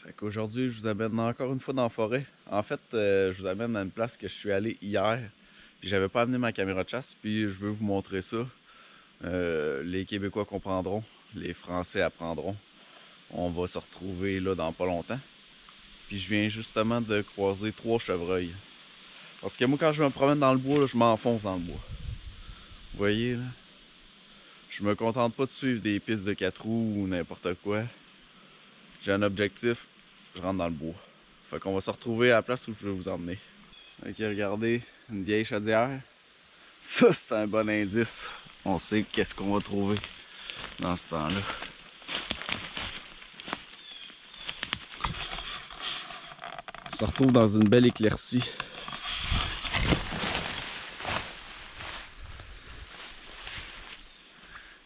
Fait qu'aujourd'hui, je vous amène encore une fois dans la forêt. En fait, je vous amène à une place que je suis allé hier. Puis j'avais pas amené ma caméra de chasse, puis je veux vous montrer ça. Les Québécois comprendront, les Français apprendront. On va se retrouver là dans pas longtemps. Puis je viens justement de croiser 3 chevreuils. Parce que moi, quand je me promène dans le bois, là, je m'enfonce dans le bois. Vous voyez, là? Je me contente pas de suivre des pistes de 4 roues ou n'importe quoi. J'ai un objectif, je rentre dans le bois. Fait qu'on va se retrouver à la place où je vais vous emmener. Ok, regardez, une vieille chaudière. Ça, c'est un bon indice. On sait qu'est-ce qu'on va trouver dans ce temps-là. On se retrouve dans une belle éclaircie.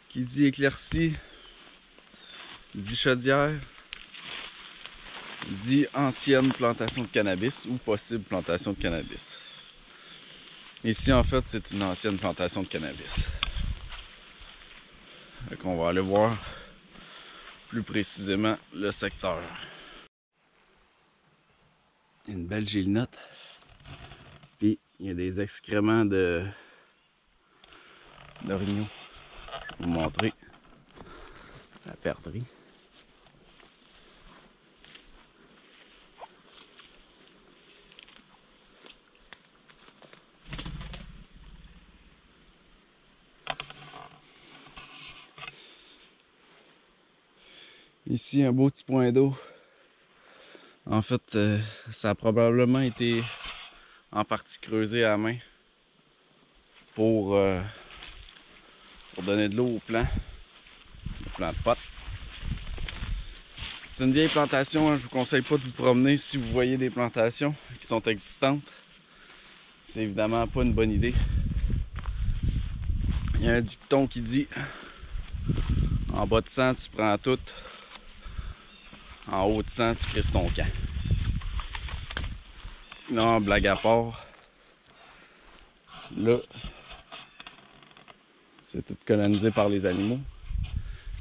Qui dit éclaircie, dit chaudière, dit ancienne plantation de cannabis ou possible plantation de cannabis. Ici, en fait, c'est une ancienne plantation de cannabis. Fait qu'on va aller voir plus précisément le secteur. Une belle gélinotte. Puis, il y a des excréments d'orignaux. Je vais vous montrer la perdrix. Ici, un beau petit point d'eau. En fait, ça a probablement été en partie creusé à la main pour donner de l'eau aux plants de potes. C'est une vieille plantation, hein, je vous conseille pas de vous promener si vous voyez des plantations qui sont existantes. C'est évidemment pas une bonne idée. Il y a un dicton qui dit en bas de 100 tu prends tout, en haut de 100 tu crisses ton camp. Non, blague à part, là c'est tout colonisé par les animaux.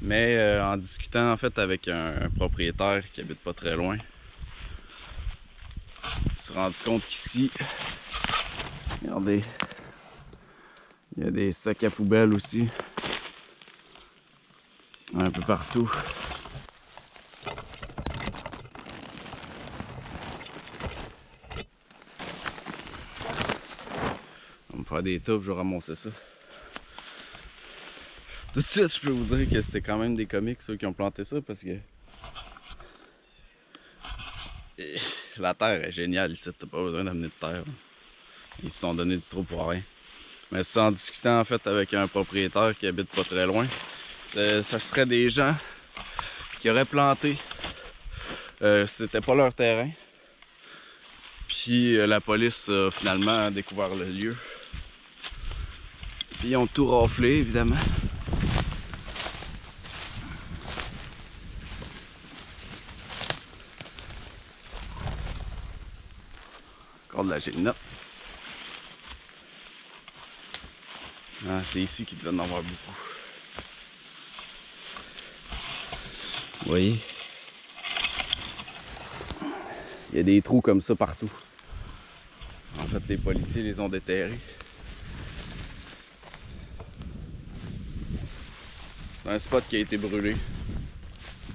Mais en discutant en fait avec un propriétaire qui habite pas très loin, il s'est rendu compte qu'ici, regardez, il y a des sacs à poubelle aussi, un peu partout. On va me faire des taupes, je vais ramasser ça. Tout de suite, je peux vous dire que c'est quand même des comiques ceux qui ont planté ça parce que la terre est géniale ici, t'as pas besoin d'amener de terre. Ils se sont donné du trou pour rien. Mais c'est en discutant en fait avec un propriétaire qui habite pas très loin, ça serait des gens qui auraient planté. C'était pas leur terrain. Puis la police a finalement découvert le lieu. Puis ils ont tout raflé évidemment. Encore de la gélinotte. Ah, c'est ici qu'il devait en avoir beaucoup. Vous voyez? Il y a des trous comme ça partout. En fait, les policiers les ont déterrés. C'est un spot qui a été brûlé.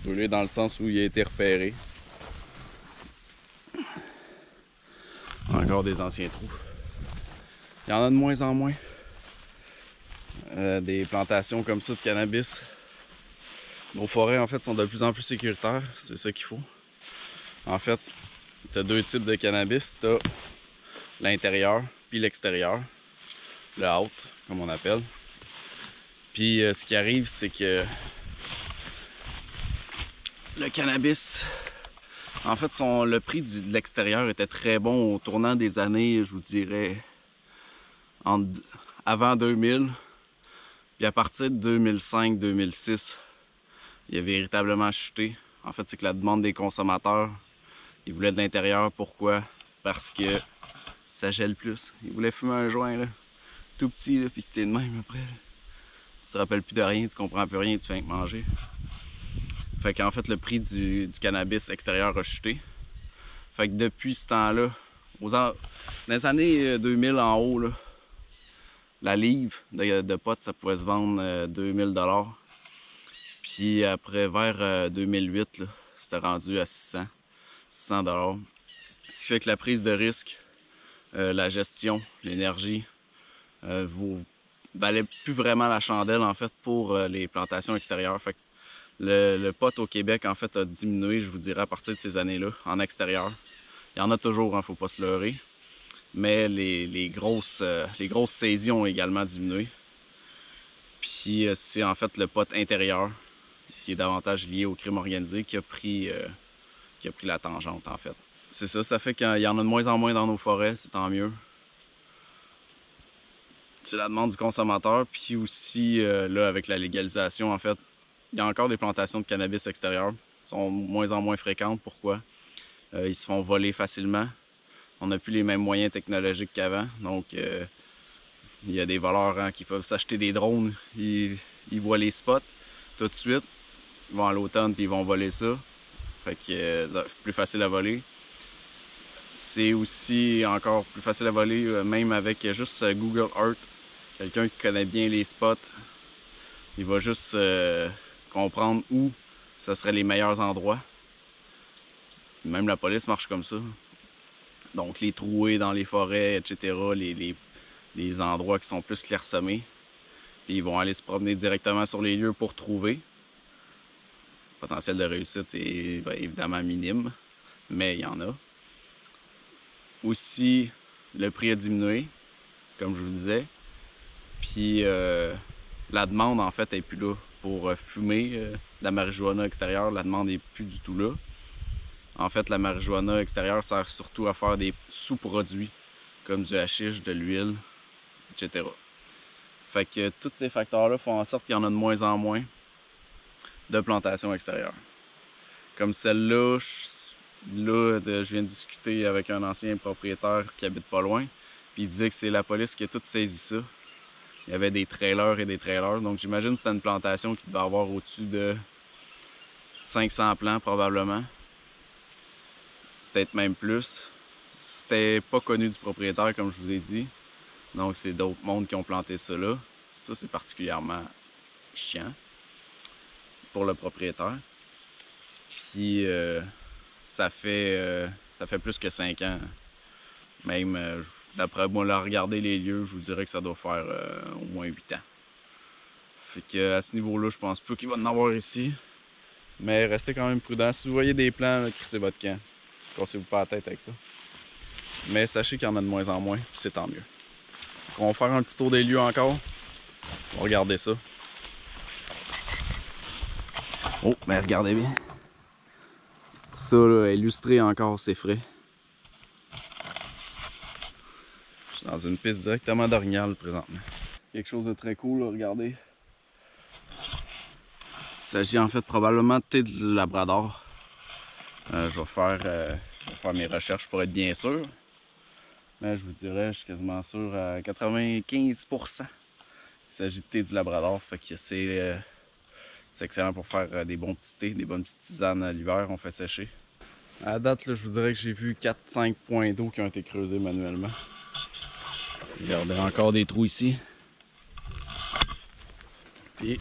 Brûlé dans le sens où il a été repéré. Encore des anciens trous. Il y en a de moins en moins. Des plantations comme ça de cannabis. Nos forêts en fait sont de plus en plus sécuritaires. C'est ça qu'il faut. En fait, tu as 2 types de cannabis. Tu as l'intérieur puis l'extérieur. Le out, comme on appelle. Puis ce qui arrive, c'est que le cannabis, en fait, le prix de l'extérieur était très bon au tournant des années, je vous dirais, avant 2000. Puis à partir de 2005-2006, il a véritablement chuté. En fait, c'est que la demande des consommateurs, ils voulaient de l'intérieur. Pourquoi? Parce que ça gèle plus. Ils voulaient fumer un joint, là, tout petit, là, puis que t'es de même après. Là. Tu te rappelles plus de rien, tu comprends plus rien, tu fais que manger. Fait qu'en fait, le prix du cannabis extérieur a chuté. Fait que depuis ce temps-là, dans les années 2000 en haut, là, la livre de pot, ça pouvait se vendre 2000 $. Puis après, vers 2008, c'est rendu à 600 $. Ce qui fait que la prise de risque, la gestion, l'énergie, valait plus vraiment la chandelle en fait pour les plantations extérieures. Fait que le pot au Québec en fait a diminué, je vous dirais, à partir de ces années-là, en extérieur. Il y en a toujours, hein, faut pas se leurrer. Mais les grosses saisies ont également diminué. Puis c'est en fait le pot intérieur qui est davantage lié au crime organisé qui a pris la tangente en fait. C'est ça, ça fait qu'il y en a de moins en moins dans nos forêts, c'est tant mieux. C'est la demande du consommateur, puis aussi là avec la légalisation en fait, il y a encore des plantations de cannabis extérieures, sont de moins en moins fréquentes. Pourquoi? Ils se font voler facilement. On n'a plus les mêmes moyens technologiques qu'avant, donc il y a des voleurs hein, qui peuvent s'acheter des drones, ils voient les spots tout de suite, ils vont à l'automne puis ils vont voler ça, fait que plus facile à voler. C'est aussi encore plus facile à voler même avec juste Google Earth. Quelqu'un qui connaît bien les spots, il va juste comprendre où ce seraient les meilleurs endroits. Même la police marche comme ça. Donc les trouées dans les forêts, etc., les endroits qui sont plus clairsemés. Puis ils vont aller se promener directement sur les lieux pour trouver. Le potentiel de réussite est évidemment minime, mais il y en a. Aussi, le prix a diminué, comme je vous disais. Puis la demande en fait est plus là. Pour fumer de la marijuana extérieure, la demande n'est plus du tout là. En fait, la marijuana extérieure sert surtout à faire des sous-produits comme du hashish, de l'huile, etc. Fait que tous ces facteurs-là font en sorte qu'il y en a de moins en moins de plantations extérieures. Comme celle-là, je viens de discuter avec un ancien propriétaire qui habite pas loin, puis il disait que c'est la police qui a tout saisi ça. Il y avait des trailers et des trailers, donc j'imagine que c'était une plantation qui devait avoir au-dessus de 500 plants probablement. Peut-être même plus. C'était pas connu du propriétaire, comme je vous ai dit. Donc c'est d'autres mondes qui ont planté ça là. Ça c'est particulièrement chiant pour le propriétaire. Puis ça fait plus que 5 ans. Même d'après moi, là, regarder les lieux, je vous dirais que ça doit faire au moins 8 ans. Fait que à ce niveau-là, je pense pas qu'il va en avoir ici. Mais restez quand même prudent. Si vous voyez des plans, crissez votre camp. Cassez-vous pas la tête avec ça. Mais sachez qu'il y en a de moins en moins, puis c'est tant mieux. On va faire un petit tour des lieux encore. On va regarder ça. Oh, mais regardez bien. Ça, là, illustré encore, c'est frais. Je suis dans une piste directement d'Orignal présentement. Quelque chose de très cool, là, regardez. Il s'agit en fait probablement de thé du Labrador. Je vais faire mes recherches pour être bien sûr. Mais je vous dirais, je suis quasiment sûr à 95%. Il s'agit de thé du Labrador, fait que c'est excellent pour faire des bons petits thés, des bonnes petites tisanes à l'hiver, on fait sécher. À date, là, je vous dirais que j'ai vu 4-5 points d'eau qui ont été creusés manuellement. Regardez, encore des trous ici. Puis, il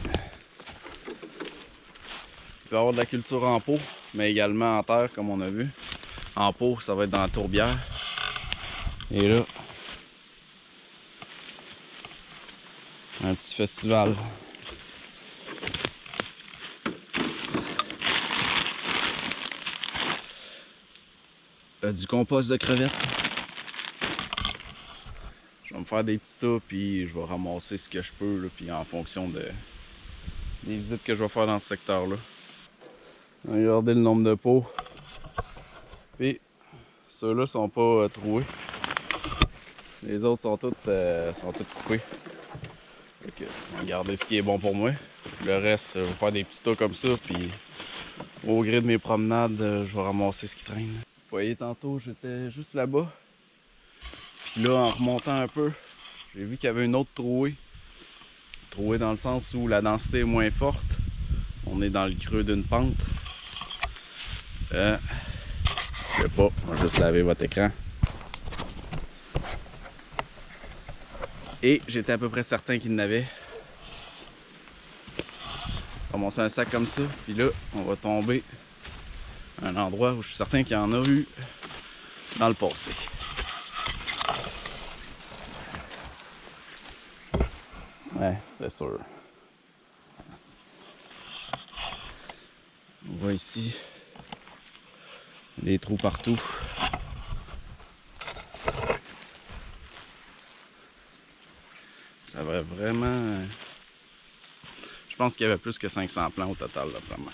peut y avoir de la culture en pot, mais également en terre, comme on a vu. En pot, ça va être dans la tourbière. Et là, un petit festival. Du compost de crevettes. Je vais me faire des petits tas, puis je vais ramasser ce que je peux, là, puis en fonction des visites que je vais faire dans ce secteur-là. Regardez le nombre de pots. Puis, ceux-là sont pas troués. Les autres sont toutes coupés. Fait que, je vais regarder ce qui est bon pour moi. Le reste, je vais faire des petits tas comme ça, puis au gré de mes promenades, je vais ramasser ce qui traîne. Vous voyez, tantôt, j'étais juste là-bas. Puis là, en remontant un peu, j'ai vu qu'il y avait une autre trouée. Trouée dans le sens où la densité est moins forte. On est dans le creux d'une pente. Je sais pas, on va juste laver votre écran. Et j'étais à peu près certain qu'il y en avait. Commencer un sac comme ça, puis là, on va tomber à un endroit où je suis certain qu'il y en a eu dans le passé. Ouais, c'était sûr. On voit ici des trous partout. Ça va vraiment... Je pense qu'il y avait plus que 500 plants au total, là, vraiment.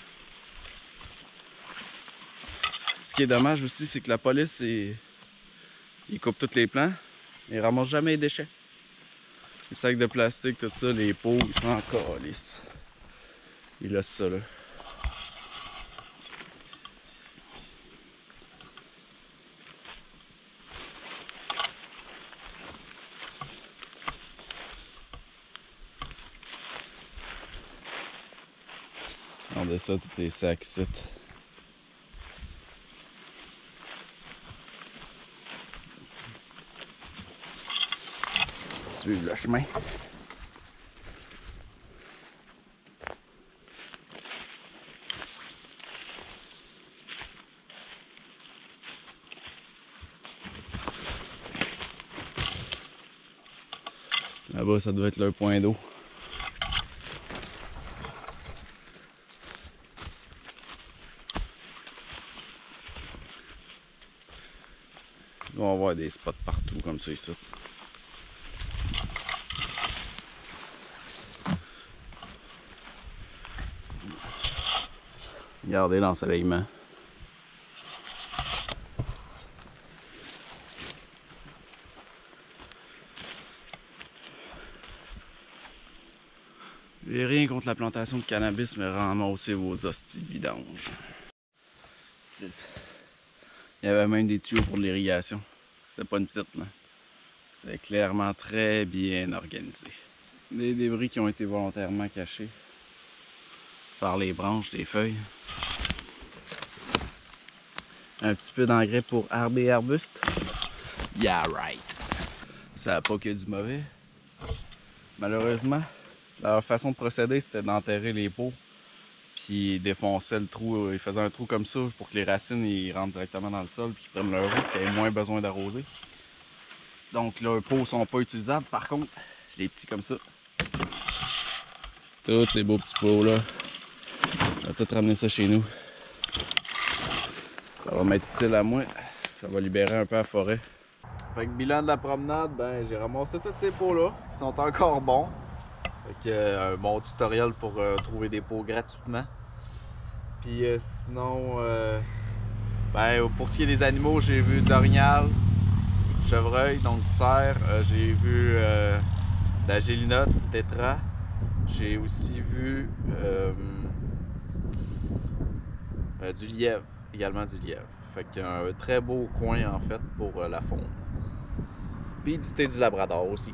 Ce qui est dommage aussi, c'est que la police, ils coupent tous les plants. Ils ramassent jamais les déchets. Les sacs de plastique, tout ça, les pots, ils sont encore lisses. Ils laissent ça là. Regardez ça, tous les sacs ici. Suivre le chemin. Là-bas, ça doit être leur point d'eau. Il va y avoir des spots partout comme ça ici. Regardez l'ensoleillement. J'ai rien contre la plantation de cannabis, mais ramassez vos hosties de vidange. Il y avait même des tuyaux pour l'irrigation. C'était pas une petite, là. C'était clairement très bien organisé. Des débris qui ont été volontairement cachés par les branches des feuilles. Un petit peu d'engrais pour arbres et arbustes. Yeah, right. Ça n'a pas que du mauvais. Malheureusement, leur façon de procéder, c'était d'enterrer les pots. Puis ils défonçaient le trou. Ils faisaient un trou comme ça pour que les racines ils rentrent directement dans le sol. Puis qu'ils prennent leur eau, qu'ils aient moins besoin d'arroser. Donc leurs pots sont pas utilisables. Par contre, les petits comme ça. Tous ces beaux petits pots là. Je vais tout ramener ça chez nous. Ça va m'être utile à moi. Ça va libérer un peu la forêt. Fait que bilan de la promenade, ben j'ai ramassé tous ces pots là. Qui sont encore bons. Fait que un bon tutoriel pour trouver des pots gratuitement. Puis sinon, ben, pour ce qui est des animaux, j'ai vu d'orignal, chevreuil, donc du cerf. J'ai vu de la gélinote, tétra. J'ai aussi vu du lièvre, également du lièvre. Fait qu'il y a un très beau coin en fait pour la faune. Puis du thé du labrador aussi.